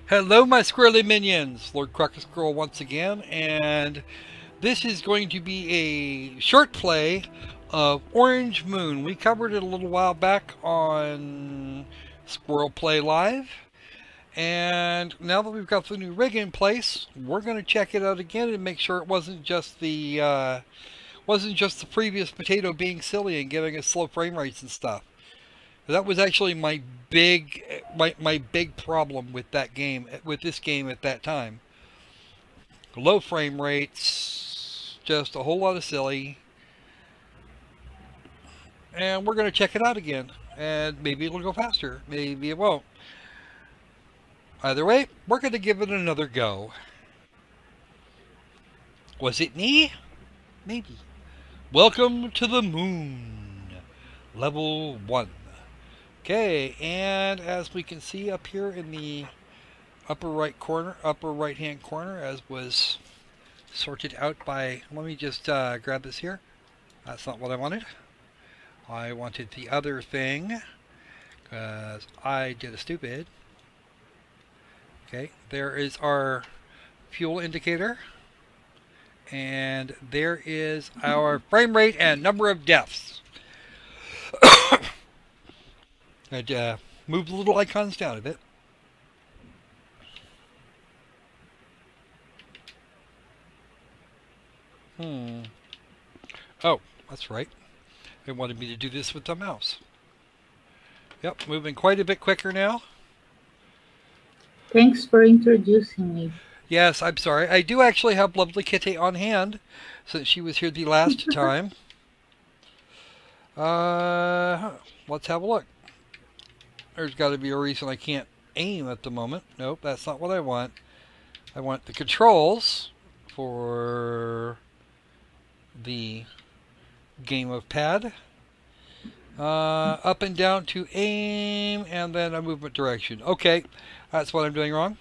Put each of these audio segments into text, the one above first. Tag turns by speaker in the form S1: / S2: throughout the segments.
S1: Hello, my squirrely minions! Lord Crocker Squirrel once again, and this is going to be a short play of Orange Moon. We covered it a little while back on SquirrelPlay Live, and now that we've got the new rig in place, we're going to check it out again and make sure it wasn't just the previous potato being silly and giving us slow frame rates and stuff. That was actually my big problem with this game at that time. Low frame rates, just a whole lot of silly, and we're gonna check it out again. And maybe it'll go faster, maybe it won't. Either way, we're gonna give it another go. Was it me? Maybe. Welcome to the moon, level 1. Okay, and as we can see up here in the upper right hand corner, as was sorted out by, let me just grab this here. That's not what I wanted. I wanted the other thing, because I did a stupid. Okay, there is our fuel indicator, and there is our frame rate and number of deaths. I'd move the little icons down a bit. Oh, that's right. They wanted me to do this with the mouse. Yep, moving quite a bit quicker now.
S2: Thanks for introducing me.
S1: Yes, I'm sorry. I do actually have lovely Kitty on hand, since she was here the last time. Let's have a look. There's got to be a reason I can't aim at the moment. Nope, that's not what I want. I want the controls for the game of pad. Up and down to aim, and then a movement direction. Okay, that's what I'm doing wrong.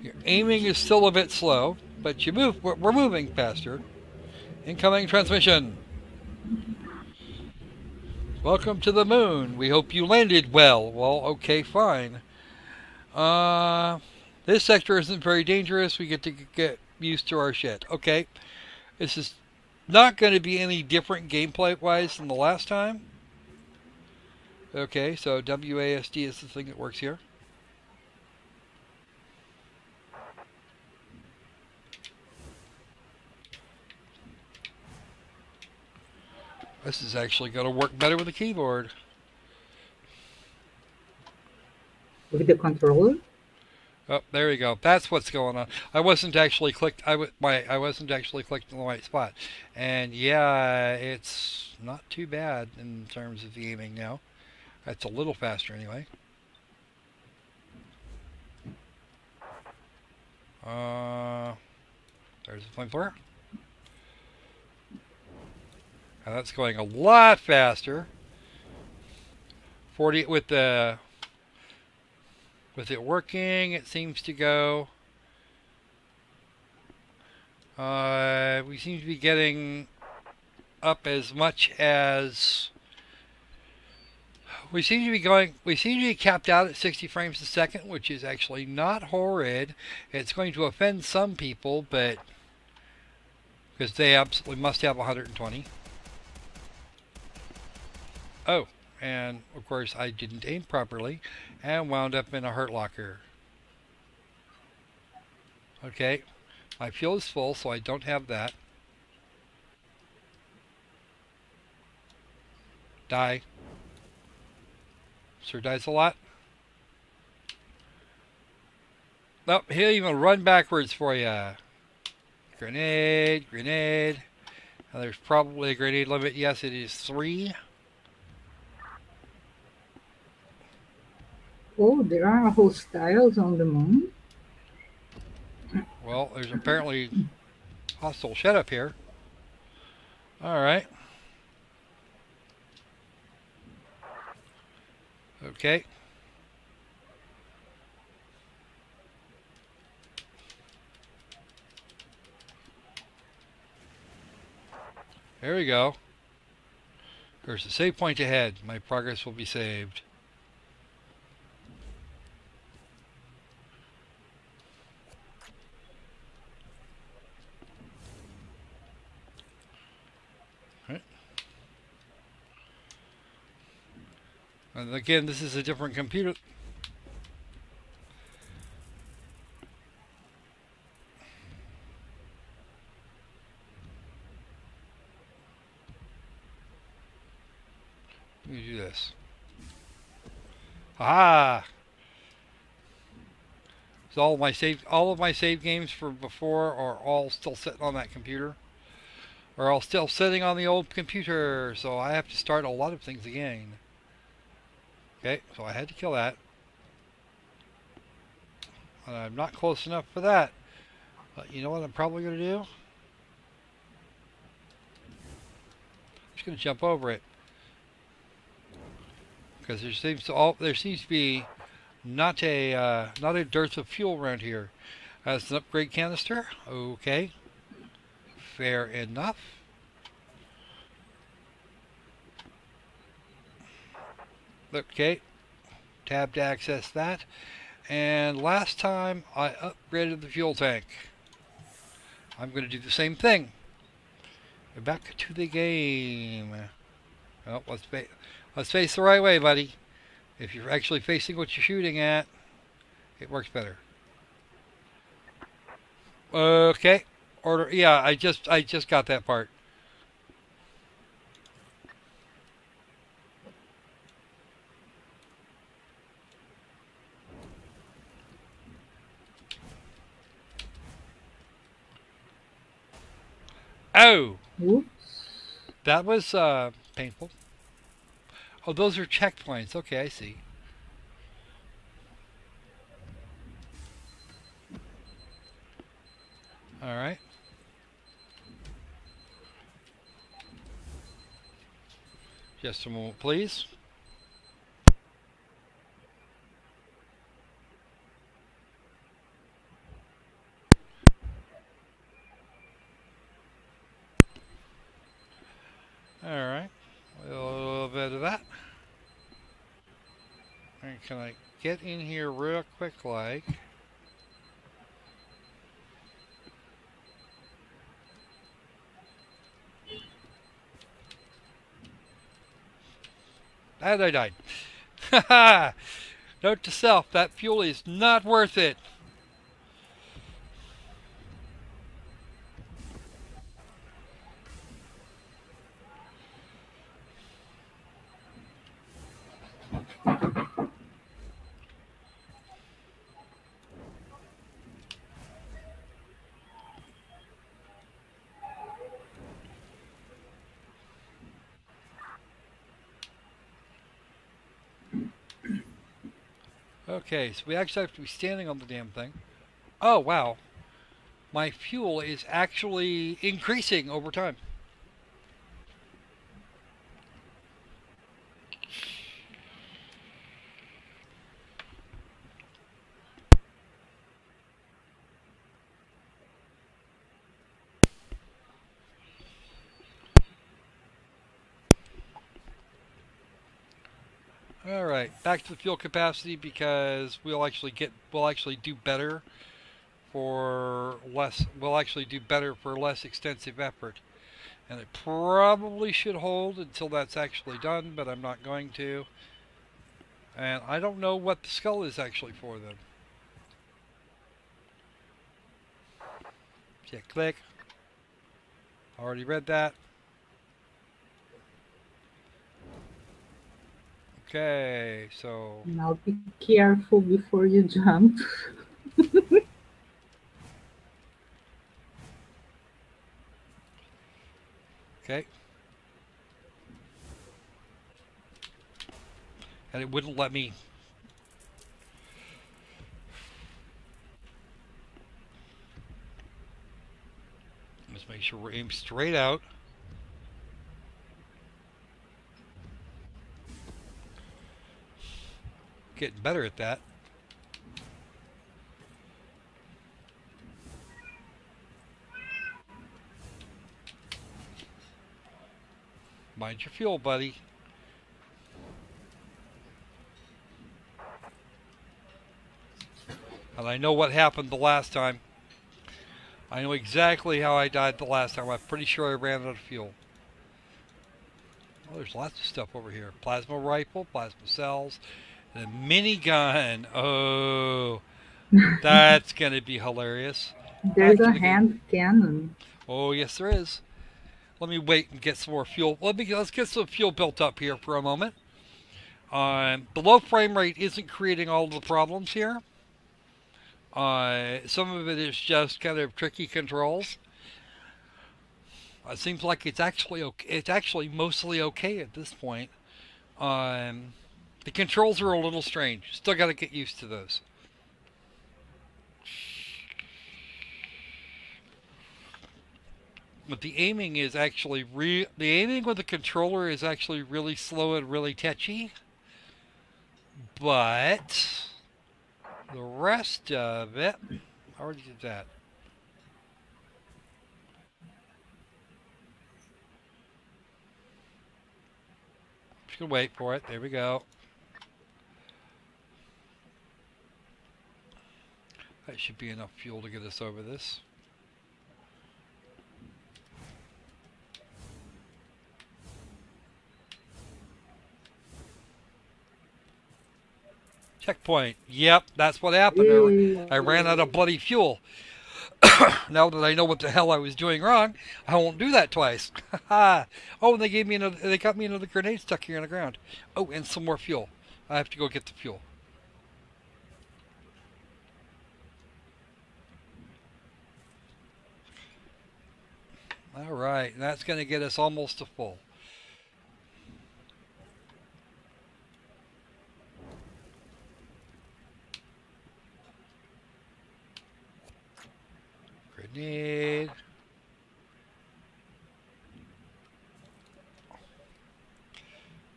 S1: Your aiming is still a bit slow, but you move. We're moving faster. Incoming transmission. Welcome to the moon. We hope you landed well. Well, okay, fine. This sector isn't very dangerous. We get to get used to our shit. Okay. This is not going to be any different gameplay-wise than the last time. Okay, so WASD is the thing that works here. This is actually going to work better with the keyboard.
S2: With the controller?
S1: Oh, there we go. That's what's going on. I wasn't actually clicked. I wasn't actually clicked in the right spot. And yeah, it's not too bad in terms of the aiming now. That's a little faster anyway. There's the flamethrower. Now that's going a lot faster. 40 with it working, it seems to go. We seem to be getting up as much as we seem to be capped out at 60 frames a second, which is actually not horrid. It's going to offend some people, but because they absolutely must have 120. Oh, and of course I didn't aim properly and wound up in a hurt locker. Okay, my fuel is full, so I don't have that. Die. Sir dies a lot. Nope, he'll even run backwards for you. Grenade, grenade. Now there's probably a grenade limit. Yes, it is 3.
S2: Oh, there are hostiles on the moon?
S1: Well, there's apparently hostile shit up here. Alright. Okay. There we go. There's a save point ahead. My progress will be saved. Right. And again, this is a different computer. Let me do this. Aha! So all of my save games from before are all still sitting on that computer. Are all still sitting on the old computer, so I have to start a lot of things again. Okay, so I had to kill that. And I'm not close enough for that. But you know what I'm probably going to do? I'm just going to jump over it. Because there seems to be not a dearth of fuel around here. That's an upgrade canister. Okay. Fair enough. Okay. Tab to access that. And last time I upgraded the fuel tank. I'm going to do the same thing. Back to the game. Oh, let's face the right way, buddy. If you're actually facing what you're shooting at, it works better. Okay. Order. Yeah, I just got that part. Oh!
S2: Oops.
S1: That was painful. Oh, those are checkpoints. Okay, I see. All right. Just a moment, please. All right. A little bit of that. And can I get in here real quick, like? And I died. Haha! Note to self, that fuel is not worth it. Okay, so we actually have to be standing on the damn thing. Oh, wow. My fuel is actually increasing over time. All right, back to the fuel capacity because we'll actually do better for less. We'll actually do better for less extensive effort, and it probably should hold until that's actually done, but I'm not going to. And I don't know what the skull is actually for them. Yeah, click. Already read that. Okay, so
S2: Now be careful before you jump.
S1: okay. And it wouldn't let me. Let's make sure we're aimed straight out. Getting better at that. Mind your fuel, buddy. And I know what happened the last time. I know exactly how I died the last time. I'm pretty sure I ran out of fuel. Oh, there's lots of stuff over here. Plasma rifle, plasma cells, and a minigun. Oh, that's going to be hilarious.
S2: There's a hand cannon.
S1: Oh, yes, there is. Let me wait and get some more fuel. Let's get some fuel built up here for a moment. The low frame rate isn't creating all the problems here. Some of it is just kind of tricky controls. It seems like it's actually okay. It's actually mostly okay at this point. The controls are a little strange. Still got to get used to those. But the aiming is actually the aiming with the controller is actually really slow and really touchy. But the rest of it, I already did that. Just gonna wait for it. There we go. That should be enough fuel to get us over this. Checkpoint. Yep, that's what happened. I ran out of bloody fuel. Now that I know what the hell I was doing wrong, I won't do that twice. Oh, and they gave me another. They got me another grenade stuck here on the ground. Oh, and some more fuel. I have to go get the fuel. All right, and that's going to get us almost to full. Grenade.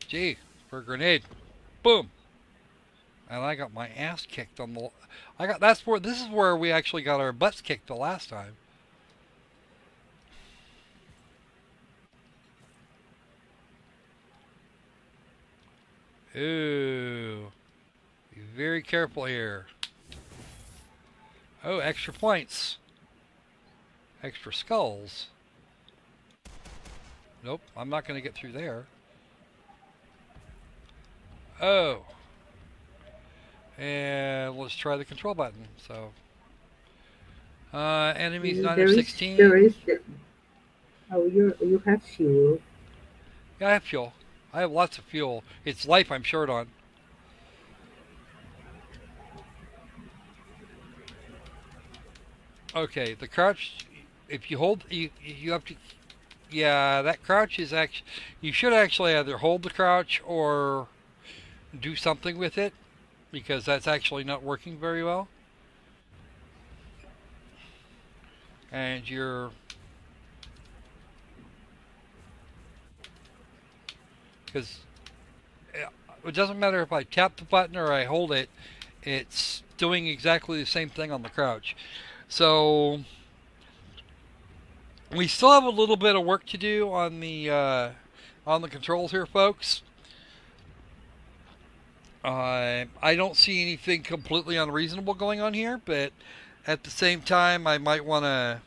S1: Gee, for a grenade. Boom. And I got my ass kicked on the... This is where we actually got our butts kicked the last time. Ooh. Be very careful here. Oh, extra points. Extra skulls. Nope, I'm not going to get through there. Oh. And let's try the control button. So, enemies 9 of 16.
S2: Oh, you have fuel.
S1: Yeah, I have fuel. I have lots of fuel. It's life I'm short on. Okay, the crouch. If you hold, you have to. Yeah, that crouch is actually. You should actually either hold the crouch or do something with it, because that's actually not working very well. And you're... Because it doesn't matter if I tap the button or I hold it, it's doing exactly the same thing on the crouch. So we still have a little bit of work to do on the controls here, folks. I don't see anything completely unreasonable going on here, but at the same time, I might want to...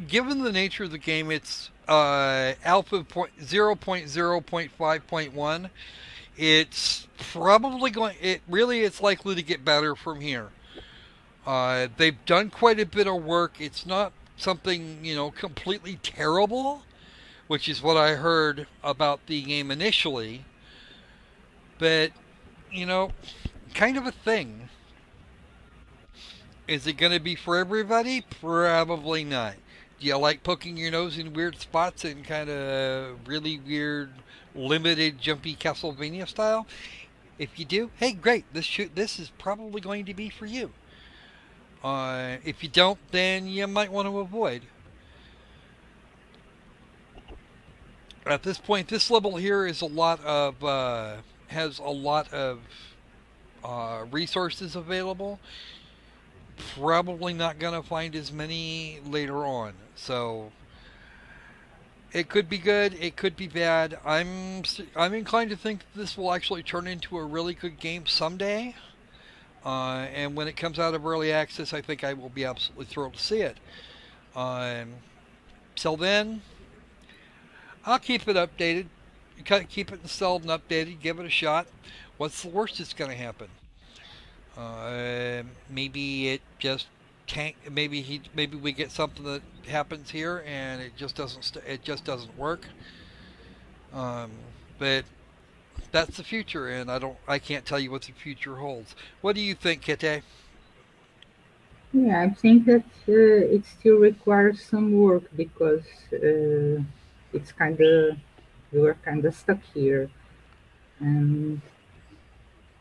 S1: Given the nature of the game, it's alpha 0.0.5.1. It's probably going... It's likely to get better from here. They've done quite a bit of work. It's not something, completely terrible, which is what I heard about the game initially. But, kind of a thing. Is it going to be for everybody? Probably not. Do you like poking your nose in weird spots and kind of really weird, limited, jumpy Castlevania style? If you do, hey, great. This is probably going to be for you. If you don't, then you might want to avoid. At this point, this level here is has a lot of resources available. Probably not going to find as many later on. So It could be good. It could be bad. I'm inclined to think this will actually turn into a really good game someday. And when it comes out of early access, I think I will be absolutely thrilled to see it. Um, Till then, I'll keep it updated. Keep it installed and updated. Give it a shot. What's the worst that's going to happen? Maybe it just tank. Maybe we get something that happens here and it just doesn't work. Um, but that's the future, and I can't tell you what the future holds. What do you think, Kite?
S2: Yeah, I think that it still requires some work because it's kind of we were kind of stuck here, and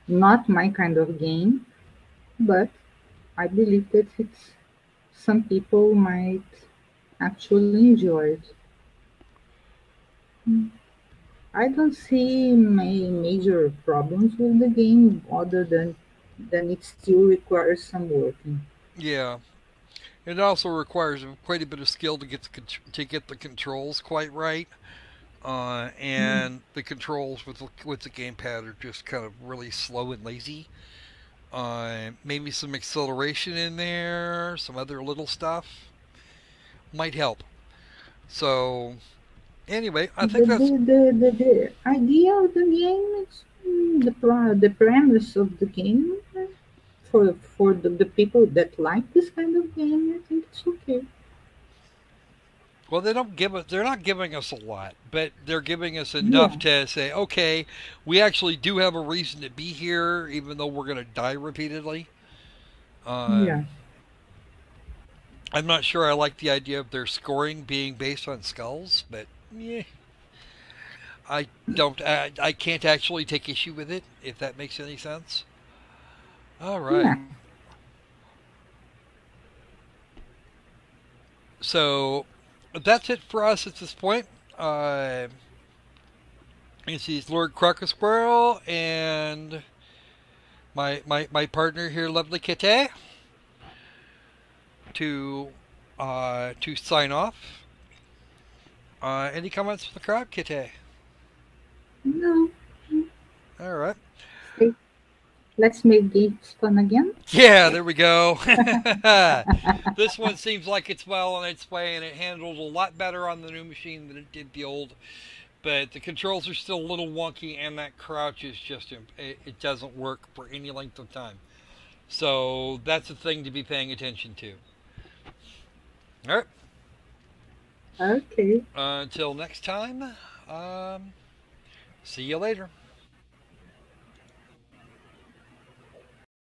S2: not my kind of game. But I believe that it's some people might actually enjoy it. Mm. I don't see major problems with the game other than it still requires some working.
S1: Yeah, it also requires quite a bit of skill to get the controls quite right.
S2: Mm.
S1: And the controls with the gamepad are just kind of really slow and lazy. Maybe some acceleration in there, some other little stuff might help. So anyway, I think that's
S2: The idea of the game is the premise of the game for the people that like this kind of game. I think it's okay.
S1: well. They're not giving us a lot, but they're giving us enough
S2: Yeah,
S1: to say, okay, we actually do have a reason to be here, even though we're going to die repeatedly.
S2: yeah,
S1: Um, I'm not sure I like the idea of their scoring being based on skulls, but yeah, I can't actually take issue with it if that makes any sense. All right.
S2: yeah.
S1: So that's it for us at this point. Uh, this is Lord Crocker Squirrel and my partner here, Lovely Kitty, to sign off. Any comments for the crowd, Kitty?
S2: No,
S1: All right.
S2: stay. Let's make games fun again.
S1: Yeah, there we go. This one seems like it's well on its way, and it handles a lot better on the new machine than it did the old. But the controls are still a little wonky, and that crouch is just it doesn't work for any length of time. So that's a thing to be paying attention to. All right.
S2: Okay.
S1: Until next time. Um, See you later.